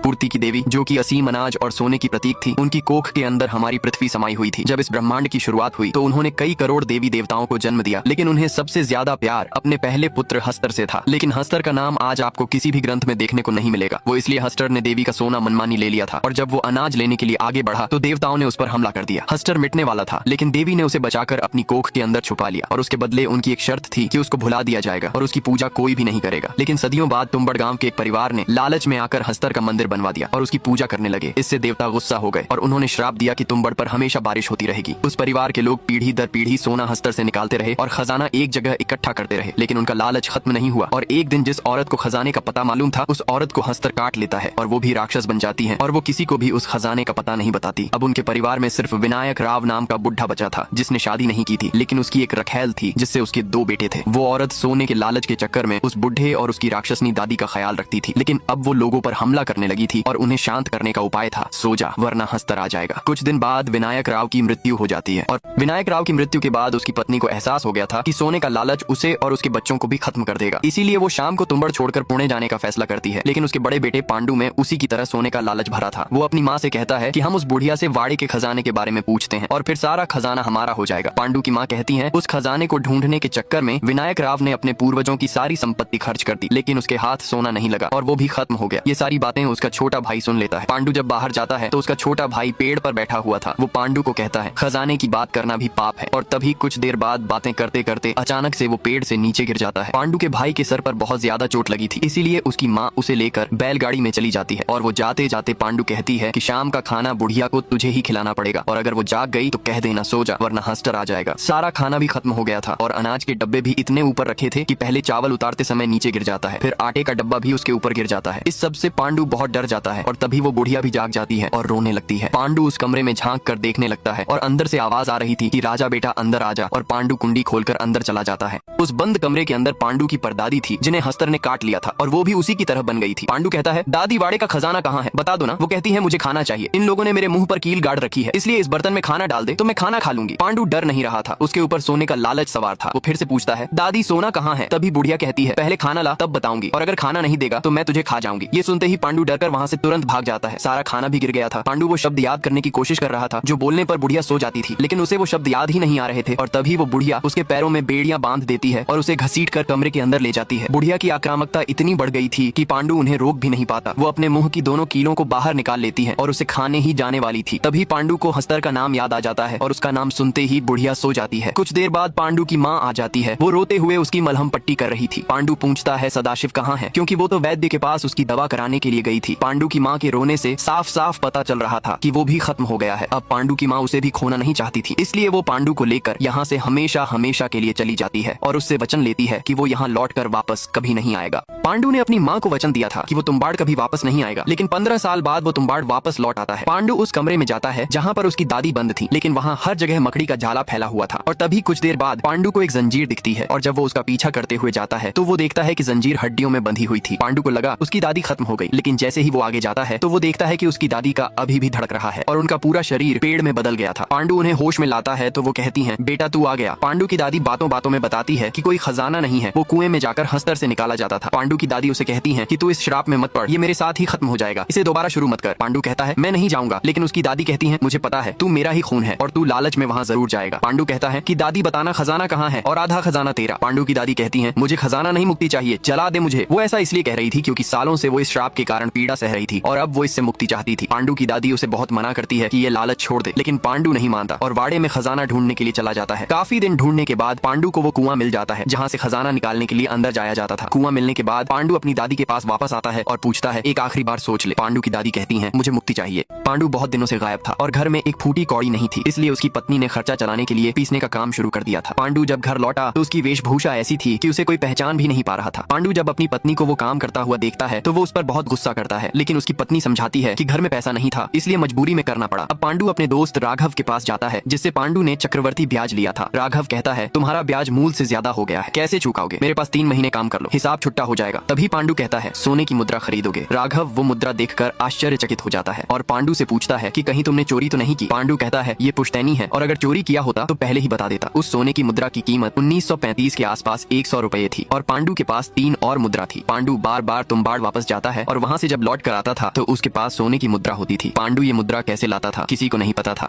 पूर्ति की देवी, जो कि असीम अनाज और सोने की प्रतीक थी, उनकी कोख के अंदर हमारी पृथ्वी समाई हुई थी। जब इस ब्रह्मांड की शुरुआत हुई तो उन्होंने कई करोड़ देवी देवताओं को जन्म दिया, लेकिन उन्हें सबसे ज्यादा प्यार अपने पहले पुत्र हस्तर से था। लेकिन हस्तर का नाम आज आपको किसी भी ग्रंथ में देखने को नहीं मिलेगा। वो इसलिए हस्तर ने देवी का सोना मनमानी ले लिया था, और जब वो अनाज लेने के लिए आगे बढ़ा तो देवताओं ने उस पर हमला कर दिया। हस्टर मिटने वाला था, लेकिन देवी ने उसे बचाकर अपनी कोख के अंदर छुपा लिया, और उसके बदले उनकी एक शर्त थी कि उसको भुला दिया जाएगा और उसकी पूजा कोई भी नहीं करेगा। लेकिन सदियों बाद तुम्बड़ गांव के एक परिवार ने लालच में आकर हस्तर का मंदिर बनवा दिया और उसकी पूजा करने लगे। इससे देवता गुस्सा हो गए और उन्होंने श्राप दिया कि तुम्बड़ पर हमेशा बारिश होती रहेगी। उस परिवार के लोग पीढ़ी दर पीढ़ी सोना हस्तर से निकालते रहे और खजाना एक जगह इकट्ठा करते रहे, लेकिन उनका लालच खत्म नहीं हुआ। और एक दिन जिस औरत को खजाने का पता मालूम था, उस औरत को हस्तर काट लेता है और वो भी राक्षस बन जाती है, और वो किसी को भी उस खजाने का पता नहीं बताती। अब उनके परिवार में सिर्फ विनायक राव नाम का बुढ़ा बचा था, जिसने शादी नहीं की थी, लेकिन उसकी एक रखैल थी जिससे उसके 2 बेटे थे। वो औरत सोने के लालच के चक्कर में उस बुढ़े और उसकी राक्षसनी दादी का ख्याल रखती थी, लेकिन अब वो लोगों पर हमला करने लगी थी और उन्हें शांत करने का उपाय था, सो जा वरना हस्तर आ जाएगा। कुछ दिन बाद विनायक राव की मृत्यु हो जाती है, और विनायक राव की मृत्यु के बाद उसकी पत्नी को एहसास हो गया था कि सोने का लालच उसे और उसके बच्चों को भी खत्म कर देगा। इसीलिए वो शाम को तुम्बड़ छोड़कर पुणे जाने का फैसला करती है। लेकिन उसके बड़े बेटे पांडु में उसी की तरह सोने का लालच भरा था। वो अपनी माँ से कहता है कि हम उस बुढ़िया से वाड़े के खजाने के बारे में पूछते हैं और फिर सारा खजाना हमारा हो जाएगा। पांडु की माँ कहती है उस खजाने को ढूंढने के चक्कर में विनायक राव ने अपने पूर्वजों की सारी संपत्ति खर्च कर दी, लेकिन उसके हाथ सोना नहीं लगा और वो भी खत्म हो गया। ये सारी बातें उसका छोटा भाई सुन लेता है। पांडु जब बाहर जाता है तो उसका छोटा भाई पेड़ पर बैठा हुआ था। वो पांडु को कहता है खजाने की बात करना भी पाप है, और तभी कुछ देर बाद बातें करते करते अचानक से वो पेड़ से नीचे गिर जाता है। पांडु के भाई के सर पर बहुत ज्यादा चोट लगी थी, इसीलिए उसकी माँ उसे लेकर बैलगाड़ी में चली जाती है, और वो जाते जाते पांडु कहती है कि शाम का खाना बुढ़िया को तुझे ही खिलाना पड़ेगा, और अगर वो जाग गई तो कह देना सो जा वरना हस्टर आ जाएगा। सारा खाना भी खत्म हो गया था और अनाज के डब्बे भी इतने ऊपर रखे थे कि पहले चावल उतारते समय नीचे गिर जाता है, फिर आटे का डब्बा भी उसके ऊपर गिर जाता है। इस सब से पांडु बहुत डर जाता है, और तभी वो बुढ़िया भी जाग जाती है और रोने लगती है। पांडु उस कमरे में झांक कर देखने लगता है और अंदर से आवाज आ रही थी कि राजा बेटा अंदर आ जा, और पांडु कुंडी खोलकर अंदर चला जाता है। उस बंद कमरे के अंदर पांडु की परदादी थी जिन्हें हस्तर ने काट लिया था, और वो भी उसी की तरह बन गई थी। पांडु कहता है दादी वाड़े का खजाना कहाँ है, बता दो ना। वो कहती है मुझे खाना चाहिए, इन लोगों ने मेरे मुंह पर कील गाड़ रखी है, इसलिए इस बर्तन में खाना डाल दे तो मैं खाना खा लूंगी। पांडु डर नहीं रहा था, उसके ऊपर सोने का लालच सवार था। वो फिर से पूछता है दादी सोना कहाँ है। तभी बुढ़िया कहती है पहले खाना ला तब बताऊंगी, और अगर खाना नहीं देगा तो मैं तुझे खा जाऊंगी। ये सुनते ही पांडु डरकर वहाँ से तुरंत भाग जाता है। सारा खाना भी गिर गया था। पांडु वो शब्द याद करने की कोशिश कर रहा था जो बोलने पर बुढ़िया सो जाती थी, लेकिन उसे वो शब्द याद ही नहीं आ रहे थे, और तभी वो बुढ़िया उसके पैरों में बेड़ियां बांध देती है और उसे घसीट कर कमरे के अंदर ले जाती है। बुढ़िया की आक्रामकता इतनी बढ़ गई थी कि पांडु उन्हें रोक भी नहीं पाता। वो अपने मुंह की दोनों कीलों को बाहर निकाल लेती है और उसे खाने ही जाने वाली थी। तभी पांडु को हस्तर का नाम याद आ जाता है और उसका नाम सुनते ही बुढ़िया सो जाती है। कुछ देर बाद पांडु की माँ आ जाती है। वो रोते हुए उसकी मलहम पट्टी कर रही थी। पांडु पूछता है सदाशिव कहाँ है, क्योंकि वो तो वैद्य के पास उसकी दवा कराने के लिए गई थी। पांडु की माँ के रोने से साफ साफ पता चल रहा था कि वो भी खत्म हो गया है। अब पांडु की माँ उसे भी खोना नहीं चाहती थी, इसलिए वो पांडु को लेकर यहाँ से हमेशा हमेशा के लिए चली जाती है और उससे वचन लेती है कि वो यहाँ लौटकर वापस कभी नहीं आएगा। पांडु ने अपनी माँ को वचन दिया था कि वो तुम्बाड़ कभी वापस नहीं आएगा, लेकिन 15 साल बाद वो तुम्बाड़ वापस लौट आता है। पांडु उस कमरे में जाता है जहाँ पर उसकी दादी बंद थी, लेकिन वहाँ हर जगह मकड़ी का जाला फैला हुआ था। और तभी कुछ देर बाद पांडु को एक जंजीर दिखती है, और जब वो उसका पीछा करते हुए जाता है तो वो देखता है कि जंजीर हड्डियों में बंधी हुई थी। पांडु को लगा उसकी दादी खत्म हो गई, लेकिन जैसे ही वो आगे जाता है तो वो देखता है कि उसकी दादी का अभी भी धड़क रहा है और उनका पूरा शरीर पेड़ में बदल गया था। पांडु उन्हें होश में लाता है तो वो कहती है बेटा तू आ गया। पांडु की दादी बातों बातों में बताती है कि कोई खजाना नहीं है, वो कुएं में जाकर हस्तर से निकाला जाता था। पांडु की दादी उसे कहती है कि तू इस श्राप में मत पड़, ये मेरे साथ ही खत्म हो जाएगा, इसे दोबारा शुरू मत कर। पांडु कहता है मैं नहीं जाऊंगा, लेकिन उसकी दादी कहती है मुझे पता है तू मेरा ही खून है और तू लालच में वहाँ जरूर जाएगा। पांडु कहता है कि दादी बताना खजाना कहाँ है, और आधा खजाना तेरा। पांडु की दादी कहती है मुझे खजाना नहीं मुक्ति चाहिए, जला दे मुझे। वो ऐसा इसलिए कह रही थी क्योंकि सालों से वो इस श्राप के कारण पीड़ा सह रही थी और अब वो इससे मुक्ति चाहती थी। पांडु की दादी उसे बहुत मना करती है कि ये लालच छोड़ दे, लेकिन पांडु नहीं मानता और वाड़े में खजाना ढूंढने के लिए चला जाता है। काफी दिन ढूंढने के बाद पांडु को वो कुआं मिल जाता है जहाँ से खजाना निकालने के लिए अंदर जाया जाता था। कुआं मिलने के बाद पांडु अपनी दादी के पास वापस आता है और पूछता है एक आखिरी बार सोच ले। पांडु की दादी कहती है मुझे मुक्ति चाहिए। पांडु बहुत दिनों से गायब था और घर में एक फूटी कौड़ी नहीं थी, इसलिए उसकी पत्नी ने खर्चा चलाने के लिए पीसने का काम शुरू कर दिया था। पांडु जब घर लौटा तो उसकी वेशभूषा ऐसी थी कि उसे कोई पहचान भी नहीं पा रहा था। पांडु जब अपनी पत्नी को वो काम करता हुआ देखता है तो वो उस पर बहुत गुस्सा करता है, लेकिन उसकी पत्नी समझाती है कि घर में पैसा नहीं था, इसलिए मजबूरी में करना पड़ा। अब पांडु अपने दोस्त राघव के पास जाता है जिससे पांडु ने चक्रवर्ती ब्याज लिया था। राघव कहता है तुम्हारा ब्याज मूल से ज्यादा हो गया है, कैसे चुकाओगे, मेरे पास 3 महीने काम कर लो, हिसाब छुट्टा हो जाएगा। तभी पांडु कहता है सोने की मुद्रा खरीदोगे। राघव वो मुद्रा देखकर आश्चर्यचकित हो जाता है और पांडु से पूछता है कि कहीं तुमने चोरी तो नहीं की। पांडु कहता है ये पुश्तैनी है और अगर चोरी किया होता तो पहले ही बता देता। उस सोने की मुद्रा की कीमत 1935 के आसपास 100 रुपए थी और पांडु के पास 3 और मुद्रा थी। पांडु बार बार तुम्बाड़ वापस जाता है और वहाँ से जब लौट कर आता था तो उसके पास सोने की मुद्रा होती थी। पांडु ये मुद्रा कैसे लाता था किसी को नहीं पता था।